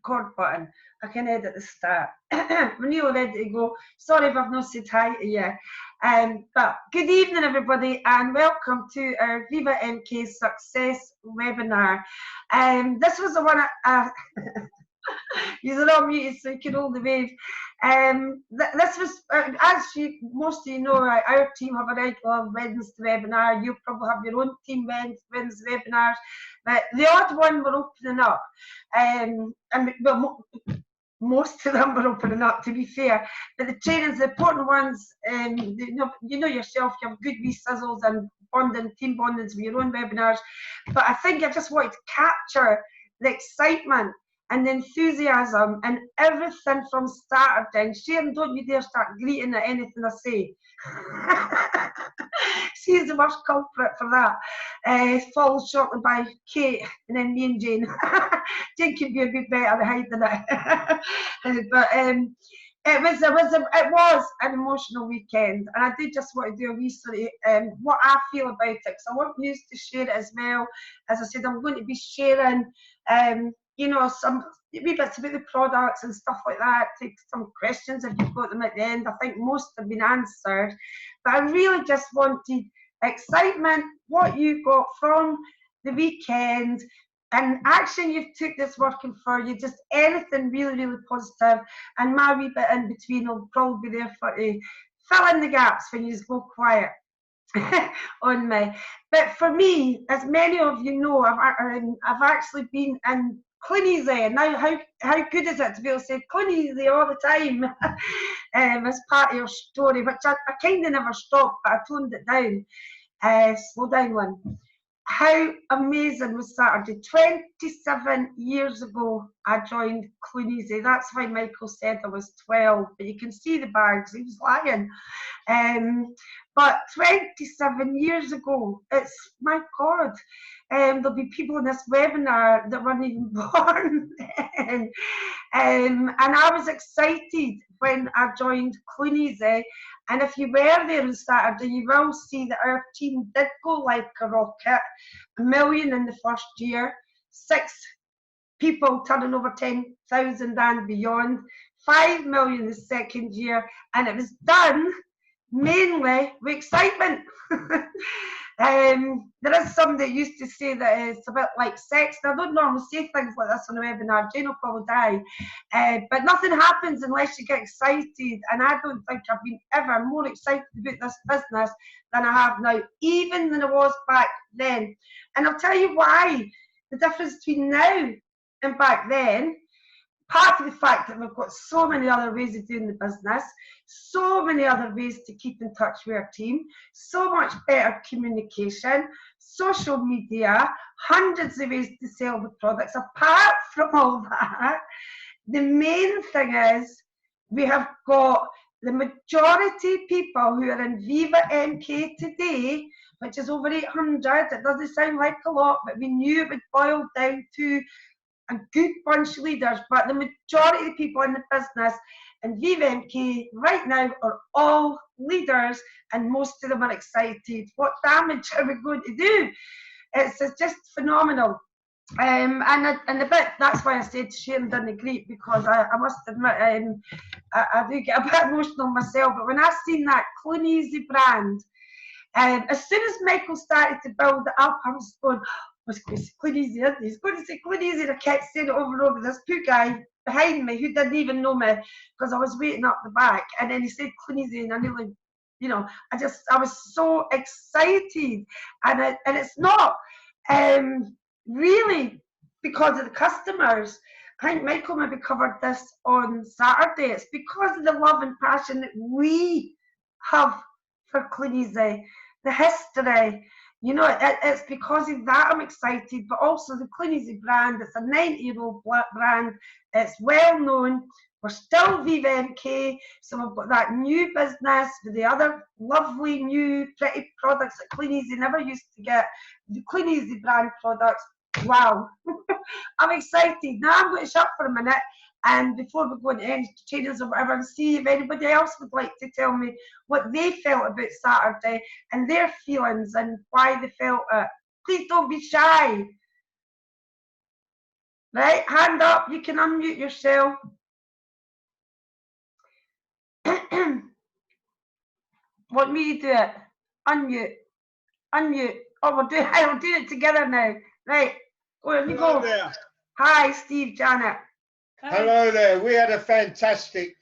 record button. I can edit the start. We're nearly ready to go. Sorry if I've not said hi to you. But good evening, everybody, and welcome to our Vivamk Success webinar. This was the one you're all muted, so you can hold the wave. This was, as most of you know, our team have a regular Wednesday webinar. You probably have your own team Wednesday webinars, but the odd one we're opening up. Well, most of them were opening up, to be fair. But the trainings, the important ones, you know yourself, you have good wee sizzles and bonding, team bondings with your own webinars. But I think I just wanted to capture the excitement and the enthusiasm and everything from Saturday. And Sharon, don't you dare start greeting at anything I say. She's the worst culprit for that. Followed shortly by Kate and then me and Jane. Jane could be a bit better at hiding it. But it was an emotional weekend, and I did just want to do a wee sort of what I feel about it, because I want you to share it as well. As I said, I'm going to be sharing you know, some wee bits about the products and stuff like that. Take some questions if you've got them at the end. I think most have been answered, but I really just wanted excitement, what you got from the weekend, and action you've took that's working for you, just anything really, really positive. And my wee bit in between will probably be there for you, fill in the gaps when you just go quiet on me. But for me, as many of you know, I've actually been in Clunies. Now, how good is it to be able to say Clunies all the time as part of your story, which I kind of never stopped, but I toned it down. Slow down one. How amazing was Saturday? 27 years ago, I joined Clunies. That's why Michael said I was 12, but you can see the bags, he was lying. But 27 years ago, it's, my God, there'll be people in this webinar that weren't even born then. And I was excited when I joined Clunies. And if you were there on Saturday, you will see that our team did go like a rocket. 1 million in the first year, 6 people turning over 10,000 and beyond, 5 million the second year, and it was done mainly with excitement. There is some that used to say that it's a bit like sex. I don't normally say things like this on a webinar. Jane will probably die. But nothing happens unless you get excited. And I don't think I've been ever more excited about this business than I have now, even than I was back then. And I'll tell you why. The difference between now and back then, apart from the fact that we've got so many other ways of doing the business, so many other ways to keep in touch with our team, so much better communication, social media, hundreds of ways to sell the products. Apart from all that, the main thing is we have got the majority of people who are in Vivamk today, which is over 800. It doesn't sound like a lot, but we knew it would boil down to a good bunch of leaders, but the majority of people in the business in Vivamk right now are all leaders, and most of them are excited. What damage are we going to do? It's just phenomenal. And a bit, that's why I said Sharon didn't agree, because I must admit, I do get a bit emotional myself, but when I seen that Clunies brand, as soon as Michael started to build it up, I was going, was going to say Clunies, isn't he? He's going to say Clunies, and I kept saying it over and over. This poor guy behind me who didn't even know me, because I was waiting up the back, and then he said Clunies, and I nearly, you know, I was so excited, and it's not really because of the customers. I think Michael maybe covered this on Saturday. It's because of the love and passion that we have for Clunies, the history. You know, it's because of that I'm excited, but also the Clunies brand. It's a 90-year-old brand. It's well known. We're still Vivamk, so we've got that new business with the other lovely new pretty products that Clunies never used to get. The Clunies brand products. Wow, I'm excited. Now I'm going to shut for a minute, and before we go into any trainings or whatever, and see if anybody else would like to tell me what they felt about Saturday and their feelings and why they felt it. Please don't be shy. Right, hand up, you can unmute yourself. Want me to do it? Unmute, unmute. Oh, we're doing it together now. Right, on you Hello go. there. Hi, Steve, Janet. Hello there. We had a fantastic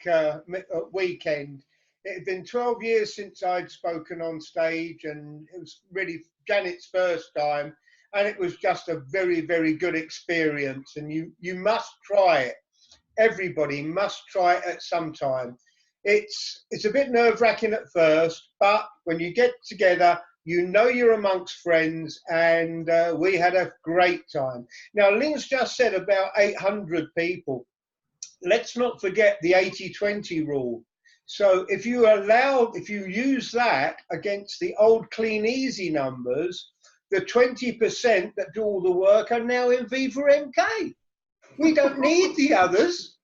weekend. It had been 12 years since I'd spoken on stage, and it was really Janet's first time, and it was just a very, very good experience. And you must try it. Everybody must try it at some time. It's a bit nerve-wracking at first, but when you get together, you know you're amongst friends, and we had a great time. Now, Lynn's just said about 800 people. Let's not forget the 80-20 rule. So if you use that against the old clean easy numbers, the 20% that do all the work are now in Vivamk. We don't need the others.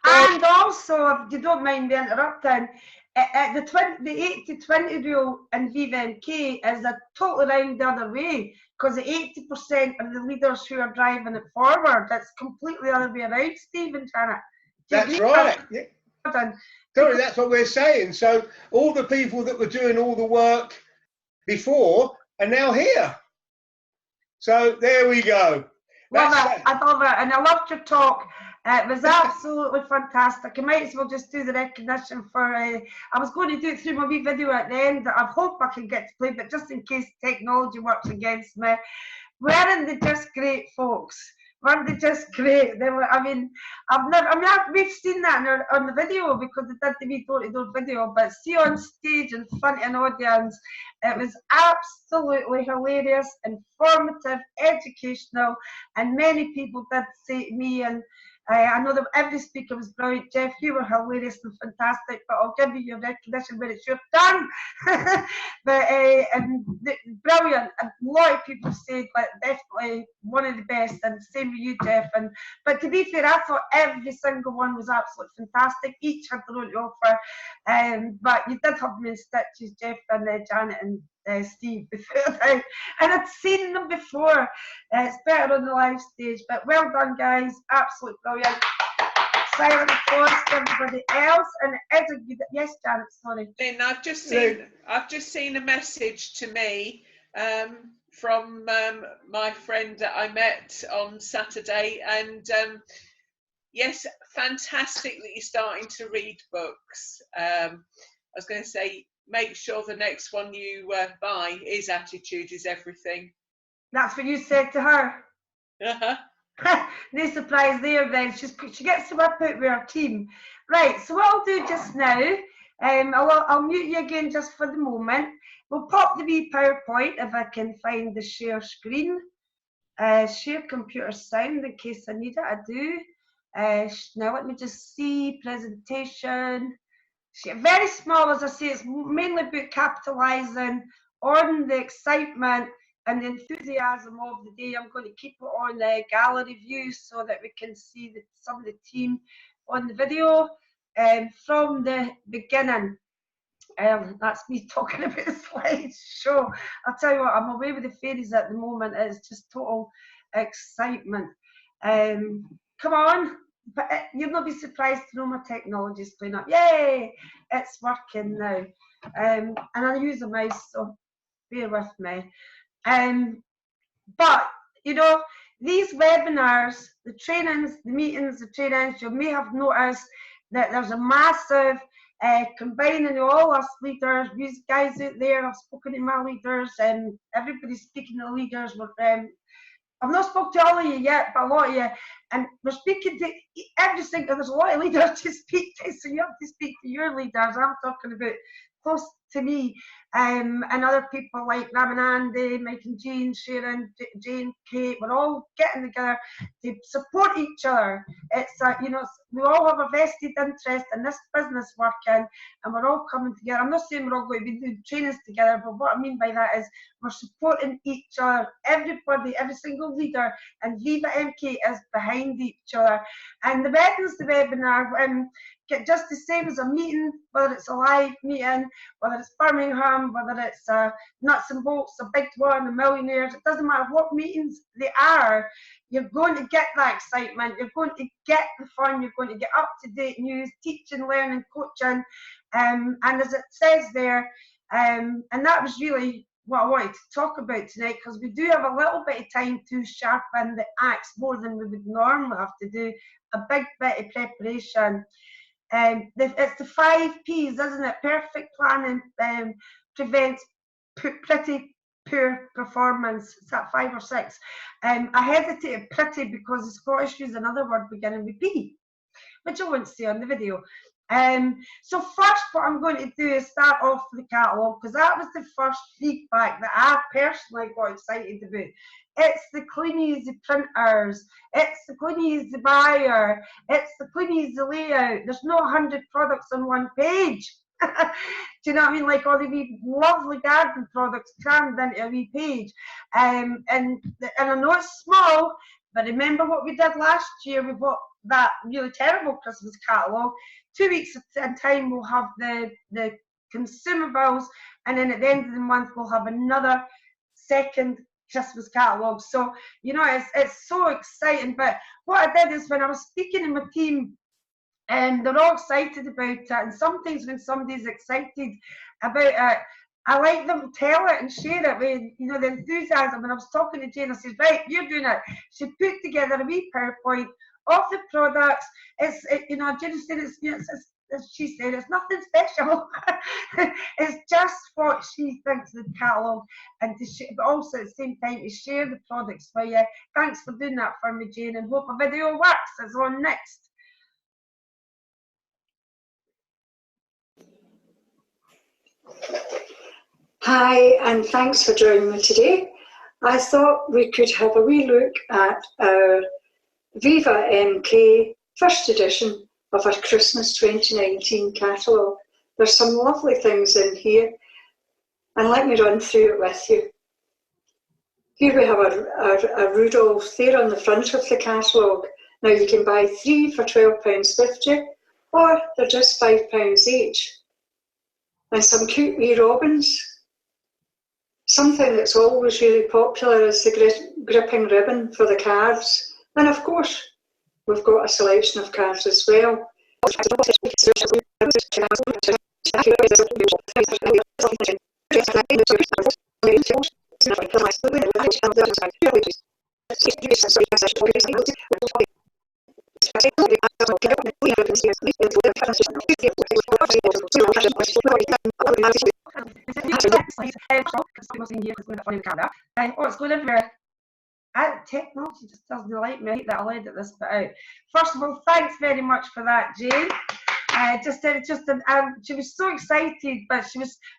And also, if you don't mind me interrupting, the 80-20 rule in Vivamk is a totally round the other way, because the 80% of the leaders who are driving it forward, that's completely the other way around, Steve and Janet. That's right. Yeah. Sorry, that's what we're saying. So all the people that were doing all the work before are now here. So there we go. Love it. I love it. And I loved your talk. It was absolutely fantastic. I might as well just do the recognition for, I was going to do it through my wee video at the end. I hope I can get to play, but just in case technology works against me. Weren't they just great, folks? Weren't they just great? They were, we've seen that on the video because they did the wee door-to-door video, but see on stage in front of an audience, it was absolutely hilarious, informative, educational, and many people did say to me, and I know that every speaker was brilliant. Jeff, you were hilarious and fantastic, but I'll give you your recognition when it's your turn. But brilliant. A lot of people said like definitely one of the best, and same with you, Jeff. But to be fair, I thought every single one was absolutely fantastic. Each had their own to offer. But you did have me in stitches, Jeff and Janet and Steve before, and I'd seen them before. It's better on the live stage, but well done, guys. Absolutely brilliant. Silent applause to everybody else, and it's a good. Yes, Janet. Sorry. Lynn, I've just seen a message to me from my friend that I met on Saturday, and yes, fantastic that you're starting to read books. I was going to say, make sure the next one you buy is Attitude is Everything. That's what you said to her. Uh-huh. No surprise there then. She gets to work out with her team. Right, so what I'll do just now, I'll mute you again just for the moment. We'll pop the wee PowerPoint if I can find the share screen. Share computer sound in case I need it, I do. Now let me just see, presentation. Very small, as I say, it's mainly about capitalising on the excitement and the enthusiasm of the day. I'm going to keep it on the gallery view so that we can see some of the team on the video from the beginning. That's me talking about the slideshow. I'll tell you what, I'm away with the fairies at the moment. It's just total excitement. Come on. But you'll not be surprised to know my technology is playing up. Yay! It's working now. And I use a mouse, so bear with me. But, you know, these webinars, the trainings, the meetings, the trainings, you may have noticed that there's a massive combining of all us leaders, these guys out there. I've spoken to my leaders, and everybody's speaking to leaders. I've not spoken to all of you yet, but a lot of you, and we're speaking to every single. There's a lot of leaders to speak to, so you have to speak to your leaders. I'm talking about close to me, and other people like Ram and Andy, Mike and Jean, Sharon, Jane, Kate. We're all getting together to support each other. It's you know, we all have a vested interest in this business working, and we're all coming together. I'm not saying we're all going to be doing trainings together, but what I mean by that is we're supporting each other. Everybody, every single leader, and Vivamk is behind each other. And the Wednesday webinar, just the same as a meeting, whether it's a live meeting, whether it's Birmingham, whether it's nuts and bolts, a big one, the millionaires, it doesn't matter what meetings they are, You're going to get that excitement, you're going to get the fun, you're going to get up-to-date news, teaching, learning, coaching, and as it says there, and that was really what I wanted to talk about tonight, because we do have a little bit of time to sharpen the axe more than we would normally have to do, a big bit of preparation. It's the 5 P's, isn't it? Perfect planning prevents pretty poor performance. Is that 5 or 6? I hesitated pretty because the Scottish use another word beginning with P, which I won't say on the video. So first, what I'm going to do is start off with the catalogue, because that was the first feedback that I personally got excited about. It's the clean easy printers, it's the clean easy buyer, it's the clean easy layout. There's no 100 products on one page. Do you know what I mean? Like all the wee lovely garden products crammed into a wee page. And I know it's small, but remember what we did last year? We bought that really terrible Christmas catalogue. 2 weeks in time we'll have the consumables, and then at the end of the month we'll have another second Christmas catalogue. So you know, it's so exciting. But what I did is, when I was speaking to my team, and they're all excited about it, and sometimes when somebody's excited about it, I like them to tell it and share it with, you know, the enthusiasm. And I was talking to Jane, I said, right, you're doing it. She put together a wee PowerPoint of the products. You know, Jane said, as she said, it's nothing special. It's just what she thinks of the catalogue, and but also at the same time to share the products with you. Thanks for doing that for me, Jane, and hope my video works. It's on next. Hi, and thanks for joining me today. I thought we could have a wee look at our Vivamk first edition of our Christmas 2019 catalogue. There's some lovely things in here, and let me run through it with you. Here we have a Rudolph there on the front of the catalogue. Now you can buy 3 for £12.50, or they're just £5 each. And some cute wee robins. Something that's always really popular is the gripping ribbon for the cards. And of course, we've got a selection of cards as well. Oh, it's going everywhere. Technology just doesn't like me. I hate that. I'll edit this bit out. First of all, thanks very much for that, Jane. She was so excited, but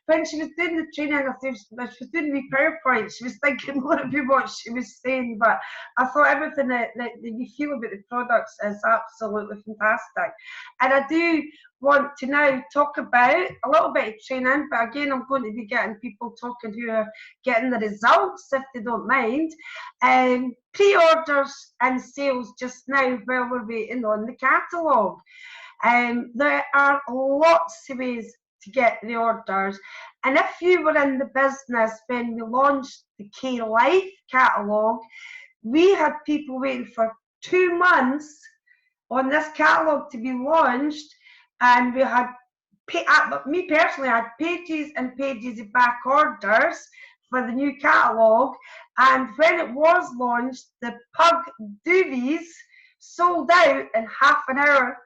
when she was doing the training, she was doing the PowerPoint, she was thinking what what she was saying, but I thought everything that you feel about the products is absolutely fantastic. And I do want to now talk about a little bit of training, but again, I'm going to be getting people talking who are getting the results, if they don't mind. Pre-orders and sales just now while we're waiting on the catalogue. There are lots of ways to get the orders, and if you were in the business when we launched the K Life catalogue, we had people waiting for 2 months on this catalogue to be launched, and we had, me personally, I had pages and pages of back orders for the new catalogue, and when it was launched, the pug doovies sold out in half an hour.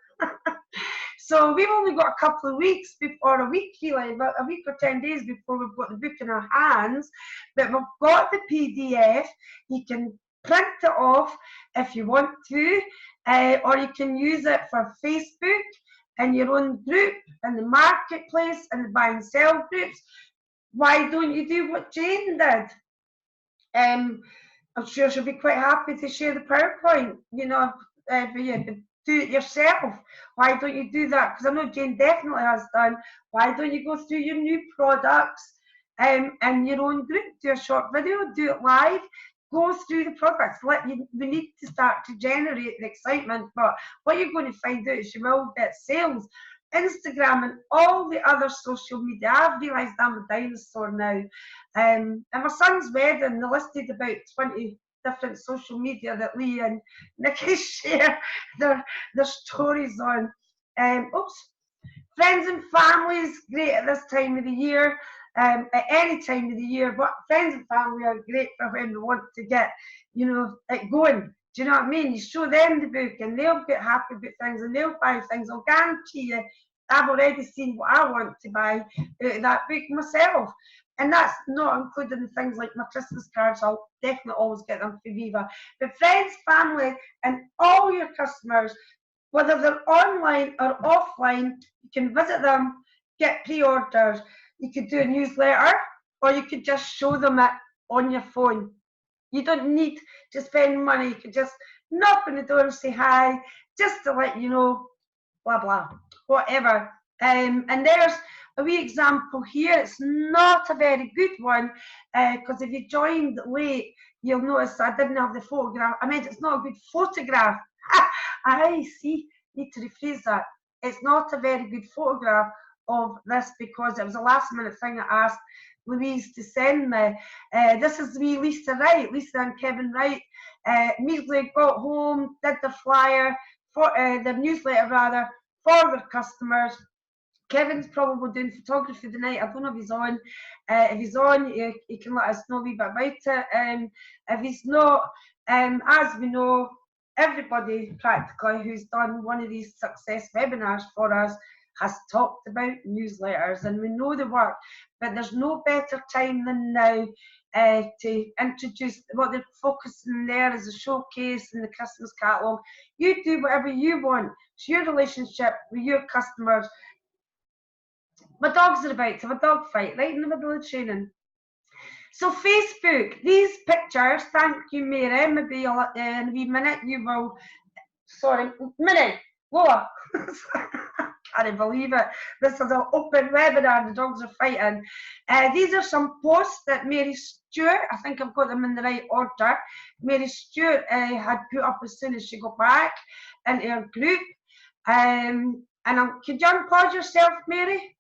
So we've only got a couple of weeks before, a week really, about a week or 10 days before we've got the book in our hands, but we've got the PDF. You can print it off if you want to, or you can use it for Facebook in your own group, in the marketplace, in the buy and sell groups. Why don't you do what Jane did? I'm sure she'll be quite happy to share the PowerPoint, you know, for you. Do it yourself. Why don't you do that? Because I know Jane definitely has done. Why don't you go through your new products in your own group, do a short video, do it live, go through the products. We need to start to generate the excitement, but what you're going to find out is you will get sales. Instagram and all the other social media. I've realised I'm a dinosaur now. And my son's wedding, they listed about 20 different social media that Lee and Nikki share their stories on. Oops. Friends and family is great at this time of the year, at any time of the year, but friends and family are great for when we want to get, you know, it going. Do you know what I mean? You show them the book and they'll get happy about things and they'll buy things. I'll guarantee you, I've already seen what I want to buy out of that book myself. And that's not including things like my Christmas cards. I'll definitely always get them for Viva. But friends, family, and all your customers, whether they're online or offline, you can visit them, get pre-orders. You could do a newsletter, or you could just show them it on your phone. You don't need to spend money. You could just knock on the door and say hi, just to let you know, blah, blah, whatever. And there's a wee example here. It's not a very good one, because if you joined late, you'll notice I didn't have the photograph. I meant it's not a good photograph. I see, need to rephrase that. It's not a very good photograph of this because it was a last minute thing I asked Louise to send me. This is wee Lisa Wright, Lisa and Kevin Wright. Immediately got home, did the flyer, for the newsletter rather, for their customers. Kevin's probably doing photography tonight. I don't know if he's on. If he's on, he can let us know a wee bit about it. If he's not, as we know, everybody practically who's done one of these success webinars for us has talked about newsletters, and we know the work, but there's no better time than now to introduce what they're focusing there as a showcase in the Christmas catalogue. You do whatever you want. It's your relationship with your customers. My dogs are about to have a dog fight right in the middle of training. So Facebook, these pictures, thank you Mary, maybe in a wee minute you will, sorry, Minnie, Lola, can't believe it, this is an open webinar, the dogs are fighting. These are some posts that Mary Stewart, I think I've got them in the right order, Mary Stewart had put up as soon as she got back into her group. And could you unpause yourself, Mary,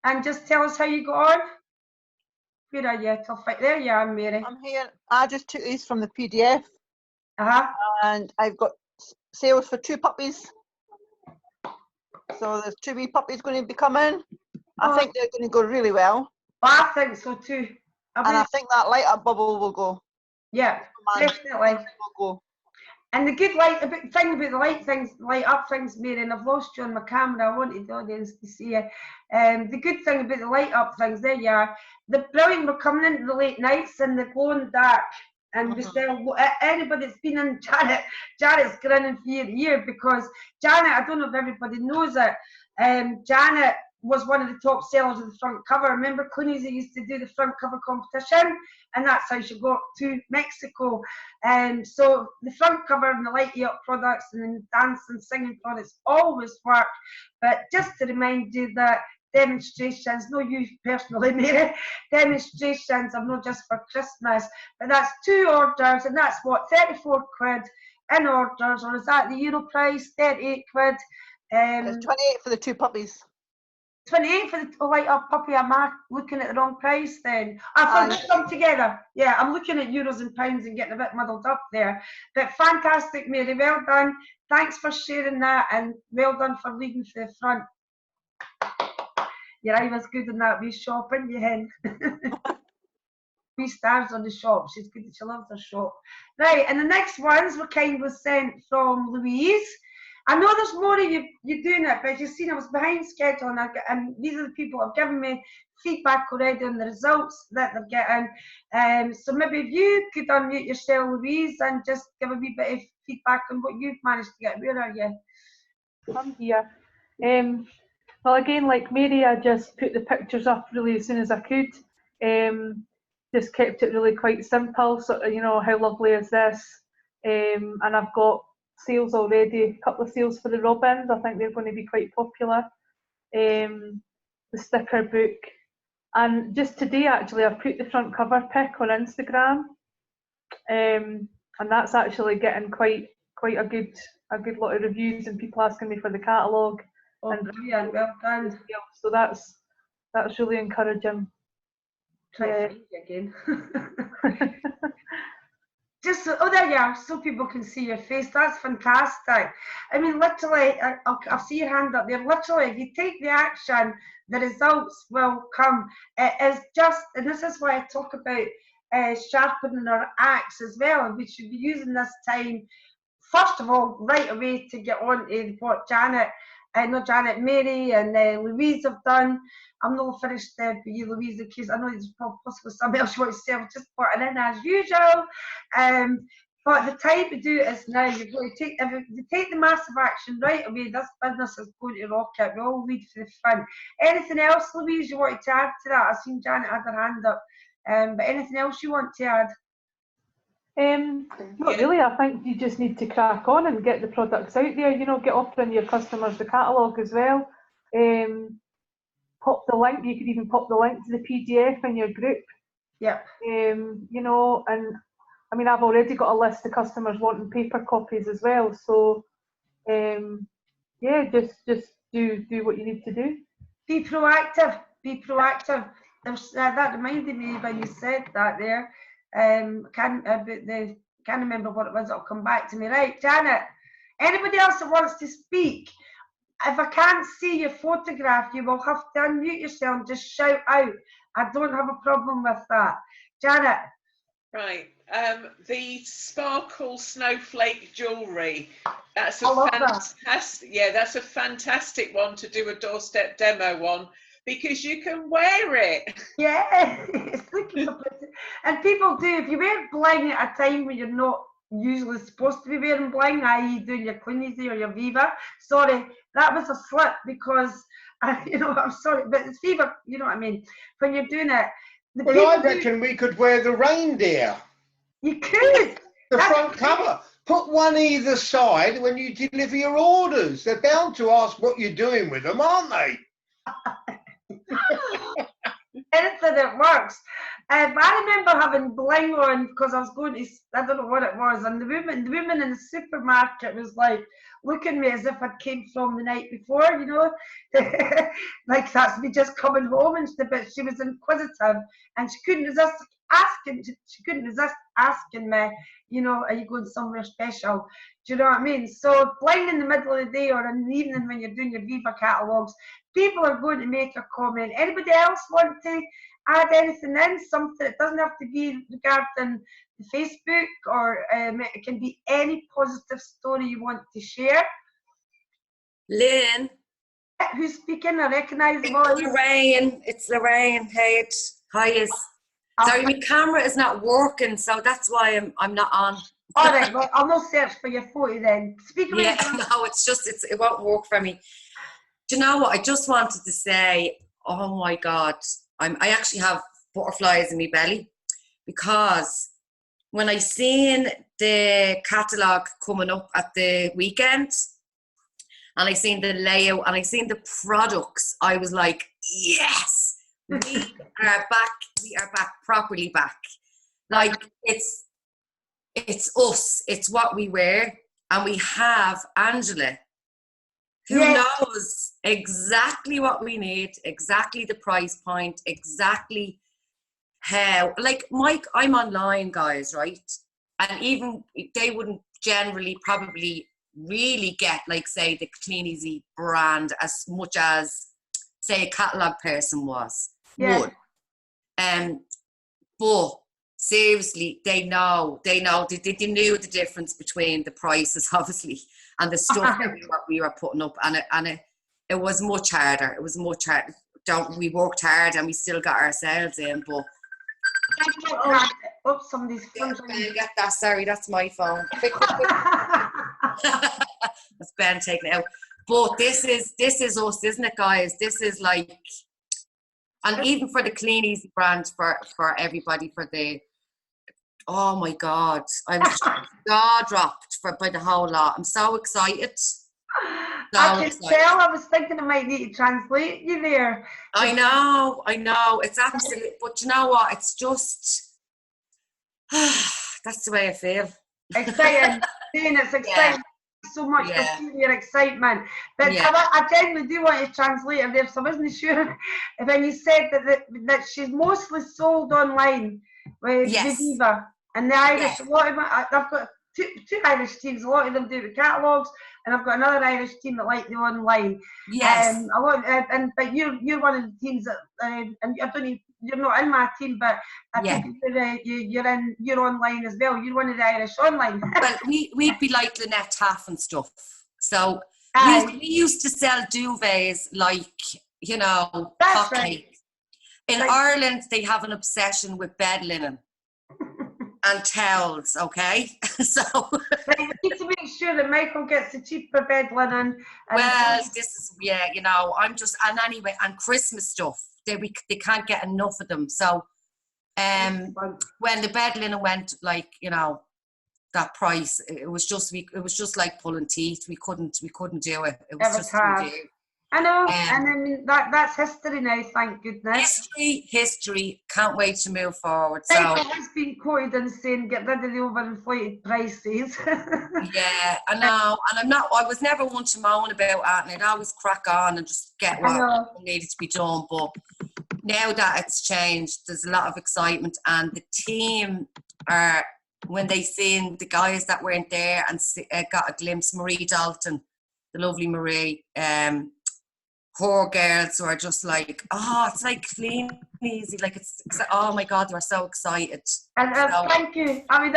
and just tell us how you got on? Where are you? There you are, Mary. I'm here. I just took these from the PDF. And I've got sales for 2 puppies. So there's 2 wee puppies going to be coming. I think they're going to go really well. I think so too. I think that light up bubble will go. Yeah, definitely. Will go. And the good thing about the light up things, Mary, and I've lost you on my camera, I wanted the audience to see you. The good thing about the light up things, there you are, the brilliant, we're coming into the late nights and the glow in the dark. And we sell, anybody that's been in Janet's grinning for ear to ear, because Janet, I don't know if everybody knows it, Janet was one of the top sellers of the front cover. Remember Clooney's that used to do the front cover competition, and that's how she got to Mexico. So the front cover and the light up products and the dance and singing products always work. But just to remind you that demonstrations, no you personally, Mary, demonstrations are not just for Christmas, but that's 2 orders, and that's what, 34 quid in orders, or is that the euro price, 38 quid? It's 28 for the 2 puppies. 28 for the light up puppy. Am I looking at the wrong price then? I thought them together. Yeah, I'm looking at euros and pounds and getting a bit muddled up there. But fantastic, Mary. Well done. Thanks for sharing that, and well done for leading to the front. Your eye was good in that wee shop, isn't you, hen? Wee stars on the shop. She's good. She loves her shop. Right, and the next ones were kindly sent from Louise. I know there's more of you doing it, but as you've seen, I was behind schedule, and these are the people who have given me feedback already on the results that they're getting. So maybe if you could unmute yourself, Louise, and just give a wee bit of feedback on what you've managed to get. Where are you? I'm here. Well, again, like Mary, I just put the pictures up really as soon as I could. Just kept it really quite simple. So, you know, how lovely is this? And I've got sales already, a couple of sales for the robins. I think they're going to be quite popular. The sticker book, and just today actually I've put the front cover pic on Instagram, and that's actually getting quite a good lot of reviews and people asking me for the catalogue. Oh, brilliant! Well done. So that's really encouraging. Try to find you again. Just so, oh, there you are, so people can see your face. That's fantastic. I mean, literally, I'll see your hand up there. Literally, if you take the action, the results will come. It is just, and this is why I talk about sharpening our axe as well. We should be using this time, first of all, right away to get on to what Mary and Louise have done. I'm not finished for you, Louise, in case I know there's possibly something else you want to say. I've just put it in as usual. But the time to do it is now. You're going to take, if you take the massive action right away, this business is going to rock it. We all lead for the fun. Anything else, Louise, you wanted to add to that? I've seen Janet had her hand up. But anything else you want to add? Not really. I think you just need to crack on and get the products out there. You know, get offering your customers the catalogue as well. Pop the link. You could even pop the link to the PDF in your group. Yeah. You know, and I mean, I've already got a list of customers wanting paper copies as well. So, yeah, just do what you need to do. Be proactive. Be proactive. That reminded me when you said that there. Can't remember what it was. It'll come back to me. Right, Janet. Anybody else that wants to speak? If I can't see your photograph, you will have to unmute yourself and just shout out. I don't have a problem with that. Janet. Right. The sparkle snowflake jewellery. That's a fantastic. Yeah, that's a fantastic one to do a doorstep demo on, because you can wear it. Yeah, and people do. If you wear bling at a time when you're not usually supposed to be wearing bling, i.e. doing your Cleaneasy or your Viva, sorry, that was a slip, because you know, I'm sorry, but it's Viva, you know what I mean, when you're doing it. Well, I reckon we could wear the reindeer. You could. The front cover. Put one either side when you deliver your orders. They're bound to ask what you're doing with them, aren't they? Anything that works. I remember having bling on because I was going to, I don't know what it was, and the woman in the supermarket was like looking at me as if I came from the night before, you know, like that's me just coming home and stuff. But she was inquisitive and she couldn't resist asking me, you know, are you going somewhere special? Do you know what I mean? So bling in the middle of the day or in the evening when you're doing your Viva catalogues, people are going to make a comment. Anybody else want to add anything in? Something, it doesn't have to be regarding the Facebook, or it can be any positive story you want to share. Lynn. Who's speaking? I recognise the voice. Lorraine. It's Lorraine. Hey, hi. Sorry, my camera is not working, so that's why I'm not on. All right, well, I'll not search for your photo then. Speak away. Yeah, no, it's just it won't work for me. Do you know what? I just wanted to say, oh my God, I actually have butterflies in my belly, because when I seen the catalogue coming up at the weekend, and I seen the layout and I seen the products, I was like, yes, we are back. We are back, properly back. Like it's us. It's what we wear, and we have Angela, who knows exactly what we need, exactly the price point, exactly how. Like Mike, I'm online, guys, right? And even they wouldn't generally probably really get, like, say, the Cleaneasy brand as much as, say, a catalogue person would. But seriously, they knew the difference between the prices, obviously, and the stuff that we were putting up, and it was much harder. It was much harder. We worked hard and we still got ourselves in, but somebody's phone. Get that. Sorry, that's my phone. Quick. That's Ben taking it out. But this is us, isn't it, guys? This is like, and even for the Cleaneasy brand, for everybody, for the, oh my God, I'm jaw dropped by the whole lot. I'm so excited. I can tell. I was thinking I might need to translate you there. I know. It's absolute. But you know what? It's just, that's the way I feel. Exciting. It's exciting. Yeah. So much to see your excitement. But I genuinely do want to translate it there, so I wasn't sure when you said that she's mostly sold online with Viva. And the Irish, a lot of I've got two Irish teams. A lot of them do the catalogues, and I've got another Irish team that like the online. Yes. But you're one of the teams that, and I don't even, you're not in my team, but I think you're online as well. You're one of the Irish online. Well, we'd be like Lynette Taff and stuff. So we used to sell duvets like, you know, hotcakes. Right. In Ireland, they have an obsession with bed linen and towels, okay? So we need to make sure that Michael gets the cheaper bed linen. Well, this is, you know, I'm just, and anyway, and Christmas stuff, they can't get enough of them. So when the bed linen went, like, you know, that price, it was just like pulling teeth. We couldn't do it. It was just too dear. I know, and I mean that's history now, thank goodness. History. Can't wait to move forward. So has been quoted and saying, "Get rid of the overinflated prices." Yeah, I know, and I was never one to moan about it, and I'd always crack on and just get what needed to be done. But now that it's changed, there's a lot of excitement, and the team are, when they seen the guys that weren't there and got a glimpse, Marie Dalton, the lovely Marie, poor girls who are just like, it's like clean easy, like it's oh my God, they were so excited. And thank you. I mean,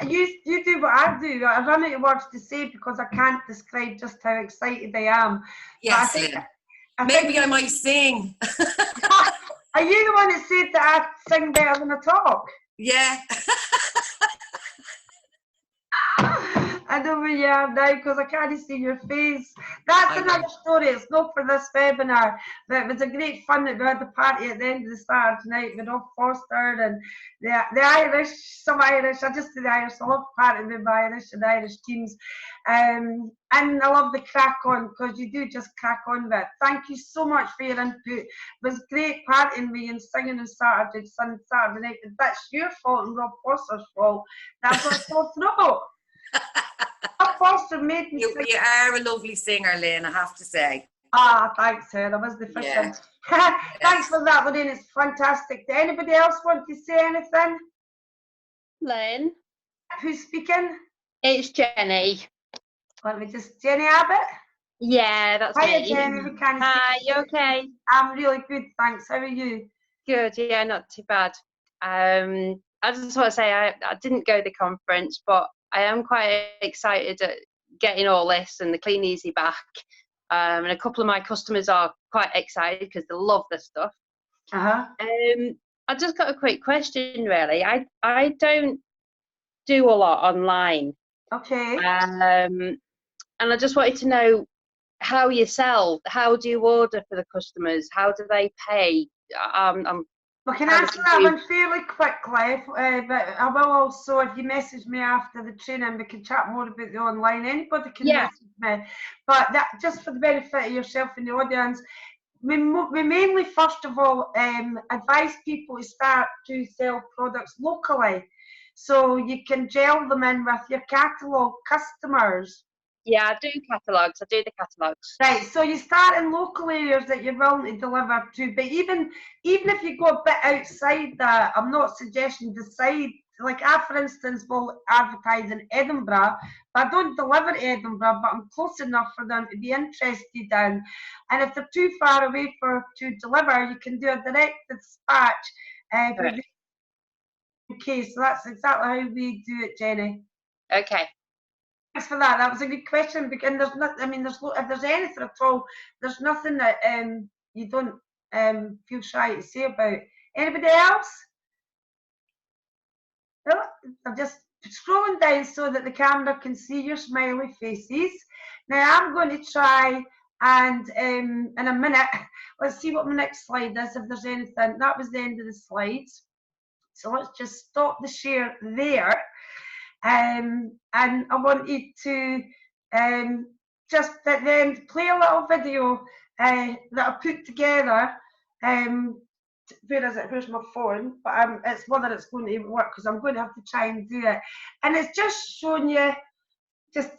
you do what I do. I run out of words to say because I can't describe just how excited I am. Yes, Lynn. Maybe I might sing. Are you the one that said that I sing better than I talk? Yeah. I know where you are now because I can't see your face. That's another story. It's not for this webinar, but it was a great fun that we had the party at the end of the Saturday night with all Foster and the Irish, some Irish. I just do the Irish. I love partying with my Irish and Irish teams. And I love the crack on because you do just crack on with it. Thank you so much for your input. It was great partying with you and singing on Saturday night. But that's your fault and Rob Foster's fault. That's what it's all through. Foster made me sing. You are a lovely singer, Lynn, I have to say. Thanks, Helen. I was the first one. Thanks for that, Lynn. It's fantastic. Does anybody else want to say anything? Lynn. Who's speaking? It's Jenny. Let me just, Jenny Abbott? Yeah, that's me. Hi, Jenny. Hi, you okay? I'm really good, thanks. How are you? Good, yeah, not too bad. I just want to say I didn't go to the conference, but I am quite excited at getting all this and the Clean Easy back. And a couple of my customers are quite excited because they love this stuff. I just got a quick question, really. I don't do a lot online. Okay. And I just wanted to know how you sell. How do you order for the customers? How do they pay? We can answer that one fairly quickly, but I will also, if you message me after the training, we can chat more about the online. Anybody can message me. But that, just for the benefit of yourself and the audience, we mainly, first of all, advise people to start to sell products locally. So you can gel them in with your catalogue customers. Yeah, I do catalogues. I do the catalogues. Right, so you start in local areas that you're willing to deliver to, but even if you go a bit outside that, I'm not suggesting decide. Like I, for instance, will advertise in Edinburgh, but I don't deliver to Edinburgh, but I'm close enough for them to be interested in. And if they're too far away to deliver, you can do a direct dispatch. Okay, so that's exactly how we do it, Jenny. Okay. Thanks for that. That was a good question. And there's not. I mean, if there's anything at all, there's nothing that you don't feel shy to say about. Anybody else? No, I'm just scrolling down so that the camera can see your smiley faces. Now I'm going to try and in a minute, let's see what my next slide is. If there's anything, that was the end of the slides. So let's just stop the share there. And I want you to just then play a little video that I put together. Where is it? Where's my phone? But it's whether it's going to work because I'm going to have to try and do it. And it's just showing you just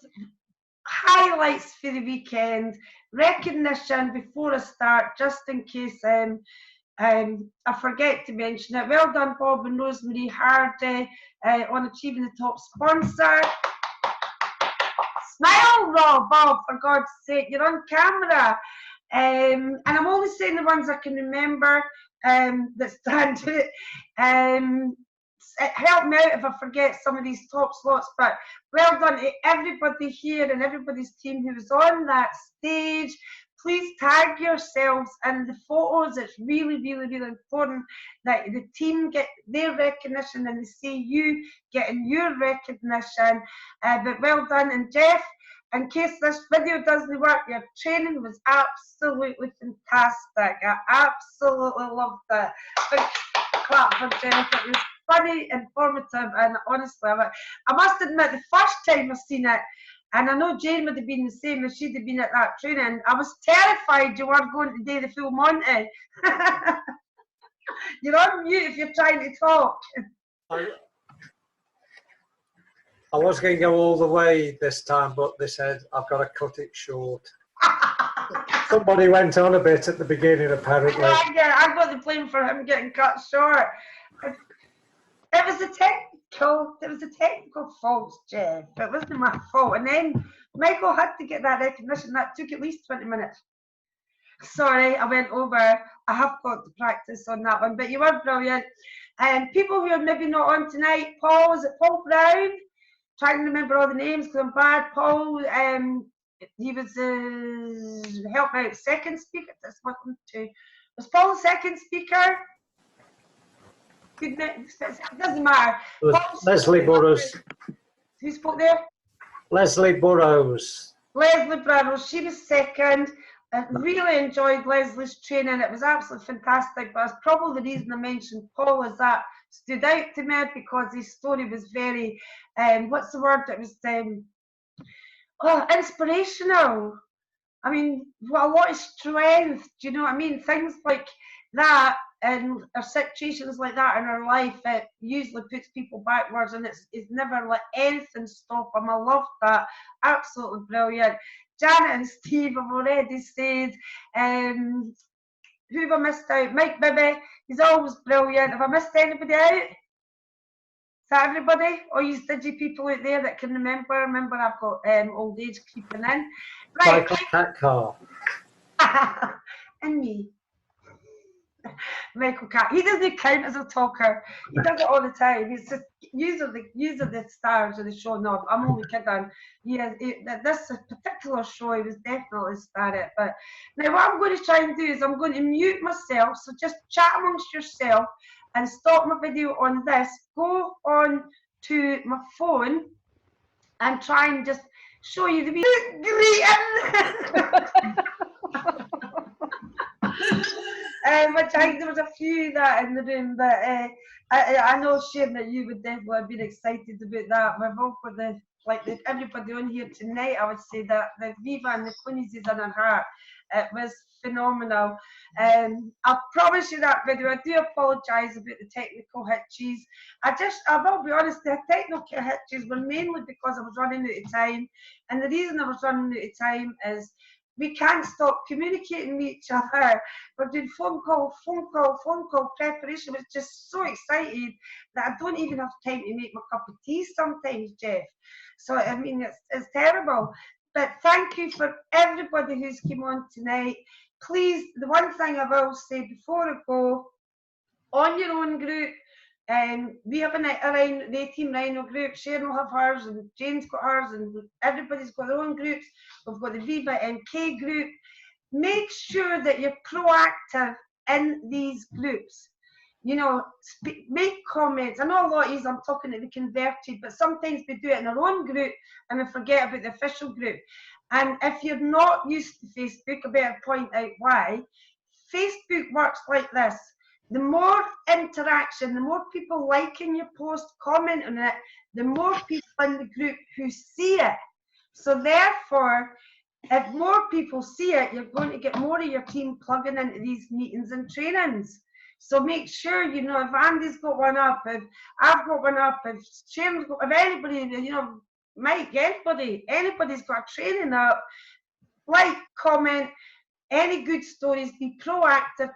highlights for the weekend, recognition before I start, just in case I forget to mention it. Well done, Bob and Rosemary Hardy, on achieving the top sponsor. Smile, Rob, Bob, for God's sake, you're on camera. And I'm only saying the ones I can remember that stand to it. Help me out if I forget some of these top slots, but well done to everybody here and everybody's team who was on that stage. Please tag yourselves in the photos. It's really, really, really important that the team get their recognition and they see you getting your recognition. But well done. And Jeff, in case this video doesn't work, your training was absolutely fantastic. I absolutely loved it. Big clap for Jeff. It was funny, informative, and honestly, I must admit, the first time I seen it, and I know Jane would have been the same if she'd have been at that training, I was terrified you weren't going to do the full Monty. You're on mute if you're trying to talk. I was going to go all the way this time, but they said I've got to cut it short. Somebody went on a bit at the beginning, apparently. I got the blame for him getting cut short. It was a technical fault, Jeff. It wasn't my fault. And then Michael had to get that recognition. That took at least 20 minutes. Sorry, I went over. I have got to practice on that one, but you were brilliant. And people who are maybe not on tonight, Paul, is it Paul Brown? Trying to remember all the names because I'm bad. Paul, he was help me out, second speaker. That's what I'm to. Was Paul the second speaker? It doesn't matter. Leslie Burrows. Who spoke there? Leslie Burrows. Leslie Burrows. She was second. I really enjoyed Leslie's training. It was absolutely fantastic. But it's probably the reason I mentioned Paul is that stood out to me because his story was very, what's the word? It was inspirational. I mean, a lot of strength. Do you know what I mean? Things like that and situations like that in our life, it usually puts people backwards, and it's never let anything stop them. I love that. Absolutely brilliant. Janet and Steve have already said. Who have I missed out? Mike Bibby, he's always brilliant. Have I missed anybody out? Is that everybody? All you digi people out there that can remember? Remember, I've got old age creeping in. Right. Michael Catcar. And me. Michael Cat. He doesn't count as a talker. He does it all the time. He's just usually the stars of the show. No, I'm only kidding. This particular show, he was definitely started. But now what I'm going to try and do is I'm going to mute myself. So just chat amongst yourself and stop my video on this. Go on to my phone and try and just show you the greeting. Which I think there was a few that in the room, but I know, Sharon, that you would definitely have been excited about that. We've all got everybody on here tonight. I would say that the Viva and the Queenies is in her heart. It was phenomenal. I promise you that video. I do apologise about the technical hitches. I will be honest, the technical hitches were mainly because I was running out of time, and the reason I was running out of time is we can't stop communicating with each other. We're doing phone call preparation. I was just so excited that I don't even have time to make my cup of tea sometimes, Jeff. So, I mean, it's terrible. But thank you for everybody who's come on tonight. Please, the one thing I will say before I go, on your own group, we have the Team Rhino group. Sharon will have hers, and Jane's got hers, and everybody's got their own groups. We've got the Viva MK group. Make sure that you're proactive in these groups. You know, make comments. I know a lot of these I'm talking to the converted, but sometimes we do it in our own group and we forget about the official group. And if you're not used to Facebook, I better point out why. Facebook works like this. The more interaction, the more people liking your post, commenting on it, the more people in the group who see it. So therefore, if more people see it, you're going to get more of your team plugging into these meetings and trainings. So make sure, you know, if Andy's got one up, if I've got one up, if Sharon's got, if anybody, you know, Mike, anybody's got a training up, like, comment, any good stories, be proactive,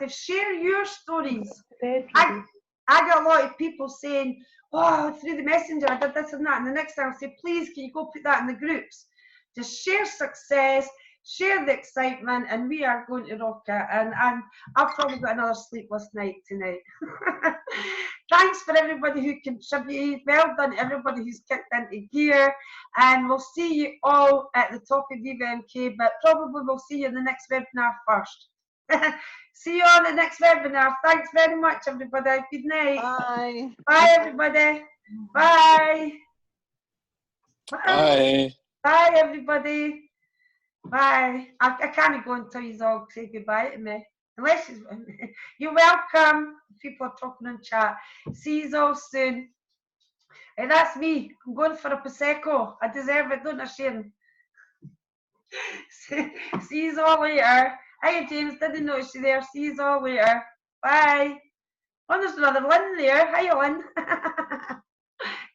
share your stories. I get a lot of people saying, oh, through the messenger, I did this and that, and the next time I'll say, please, can you go put that in the groups? Just share success, share the excitement, and we are going to rock it. And I've probably got another sleepless night tonight. Thanks for everybody who contributed. Well done to everybody who's kicked into gear. And we'll see you all at the top of Vivamk, but probably we'll see you in the next webinar first. See you on the next webinar. Thanks very much, everybody. Good night. Bye. Bye, everybody. Bye. Bye. Bye, everybody. Bye. I can't go until you all say goodbye to me. Unless you're welcome. People are talking in chat. See you all soon. And that's me. I'm going for a Prosecco. I deserve it, don't I, Sharon? See you all later. Hi, James. Didn't notice you there. See you all later. Bye. Oh, there's another Lynn there. Hi, Lynn.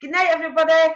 Good night, everybody.